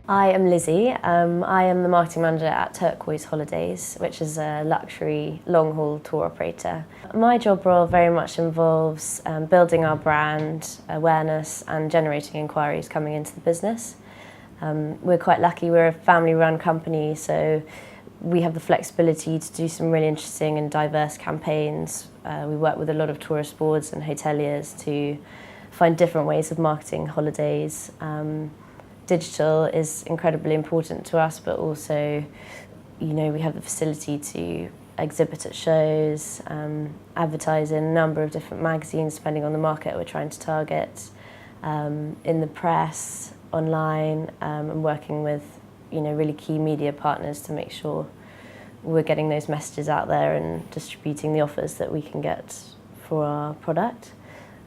I am Lizzie. I am the marketing manager at Turquoise Holidays, which is a luxury long-haul tour operator. My job role very much involves building our brand awareness and generating inquiries coming into the business. We're quite lucky, we're a family-run company, so we have the flexibility to do some really interesting and diverse campaigns. We work with a lot of tourist boards and hoteliers to find different ways of marketing holidays. Digital is incredibly important to us, but also, we have the facility to exhibit at shows, advertise in a number of different magazines depending on the market we're trying to target, in the press, online, and working with really key media partners to make sure we're getting those messages out there and distributing the offers that we can get for our product.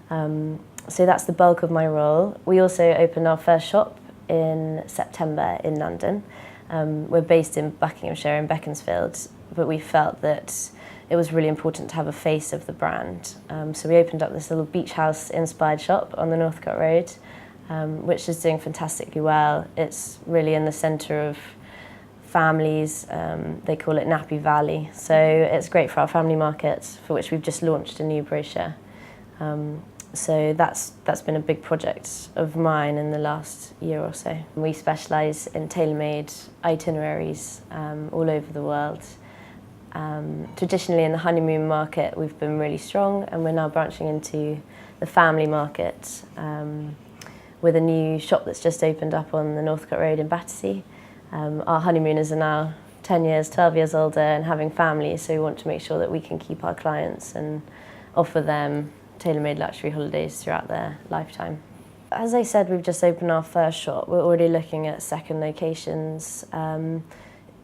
So that's the bulk of my role. We also opened our first shop in September in London. We're based in Buckinghamshire in Beaconsfield, but we felt that it was really important to have a face of the brand. So we opened up this little beach house inspired shop on the Northcote Road, which is doing fantastically well. It's really in the centre of families. They call it Nappy Valley. So it's great for our family market, for which we've just launched a new brochure. So that's been a big project of mine in the last year or so. We specialise in tailor-made itineraries all over the world. Traditionally in the honeymoon market we've been really strong, and we're now branching into the family market with a new shop that's just opened up on the Northcote Road in Battersea. Our honeymooners are now 10 years, 12 years older and having families, so we want to make sure that we can keep our clients and offer them tailor-made luxury holidays throughout their lifetime. As I said, we've just opened our first shop. We're already looking at second locations.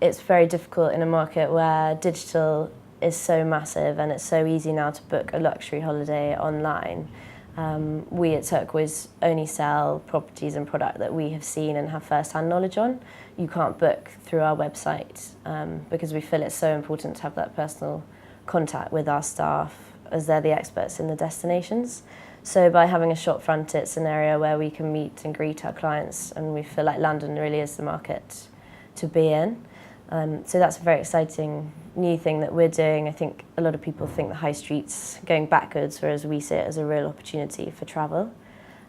It's very difficult in a market where digital is so massive and it's so easy now to book a luxury holiday online. We at Turquoise only sell properties and product that we have seen and have first-hand knowledge on. You can't book through our website because we feel it's so important to have that personal contact with our staff, as they're the experts in the destinations. So by having a shop front, it's an area where we can meet and greet our clients, and we feel like London really is the market to be in. So that's a very exciting new thing that we're doing. I think a lot of people think the high street's going backwards, whereas we see it as a real opportunity for travel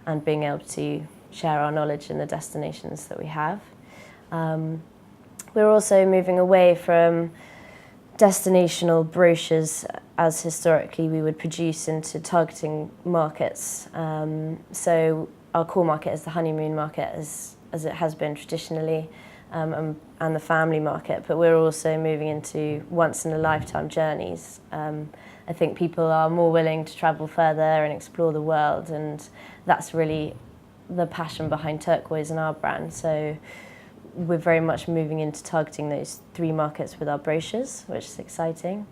and being able to share our knowledge in the destinations that we have. We're also moving away from destinational brochures as historically we would produce into targeting markets. So our core market is the honeymoon market as it has been traditionally, and the family market, but we're also moving into once-in-a-lifetime journeys. I think people are more willing to travel further and explore the world, and that's really the passion behind Turquoise and our brand. So we're very much moving into targeting those three markets with our brochures, which is exciting.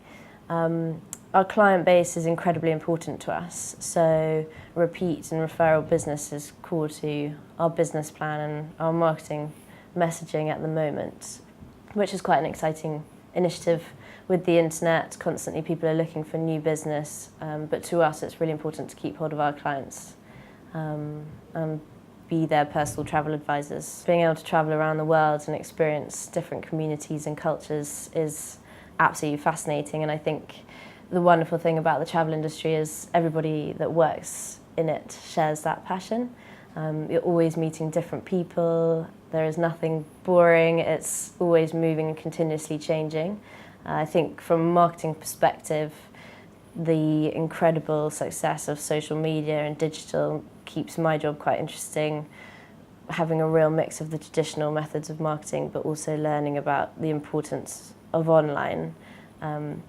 Our client base is incredibly important to us, so repeat and referral business is core to our business plan and our marketing messaging at the moment, which is quite an exciting initiative. With the internet, constantly people are looking for new business, but to us it's really important to keep hold of our clients and be their personal travel advisors. Being able to travel around the world and experience different communities and cultures is absolutely fascinating, and I think the wonderful thing about the travel industry is everybody that works in it shares that passion. You're always meeting different people, there is nothing boring, it's always moving and continuously changing. I think from a marketing perspective, the incredible success of social media and digital keeps my job quite interesting, having a real mix of the traditional methods of marketing but also learning about the importance of online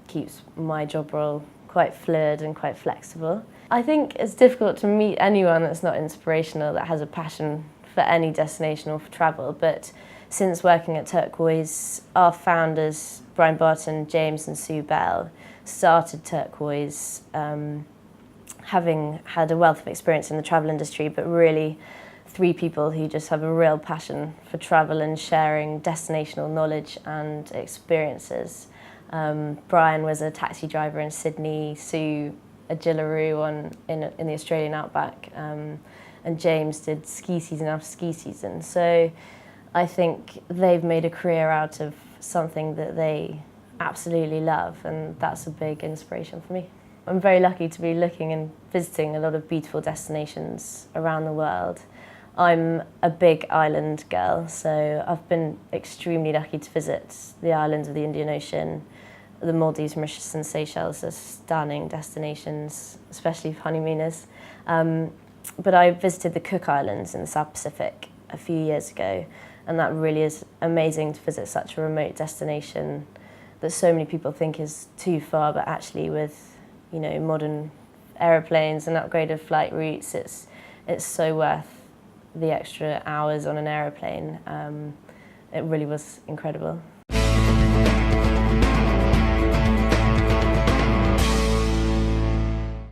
keeps my job role quite fluid and quite flexible. I think it's difficult to meet anyone that's not inspirational, that has a passion for any destination or for travel, but since working at Turquoise, our founders, Brian Barton, James and Sue Bell, started Turquoise having had a wealth of experience in the travel industry, but really three people who just have a real passion for travel and sharing destinational knowledge and experiences. Brian was a taxi driver in Sydney, Sue a Gillaroo in the Australian outback, and James did ski season after ski season. So I think they've made a career out of something that they absolutely love, and that's a big inspiration for me. I'm very lucky to be looking and visiting a lot of beautiful destinations around the world. I'm a big island girl, so I've been extremely lucky to visit the islands of the Indian Ocean. The Maldives, Mauritius and Seychelles are stunning destinations, especially for honeymooners. But I visited the Cook Islands in the South Pacific a few years ago, and that really is amazing to visit such a remote destination that so many people think is too far, but actually with modern aeroplanes and upgraded flight routes, it's so worth the extra hours on an aeroplane. It really was incredible.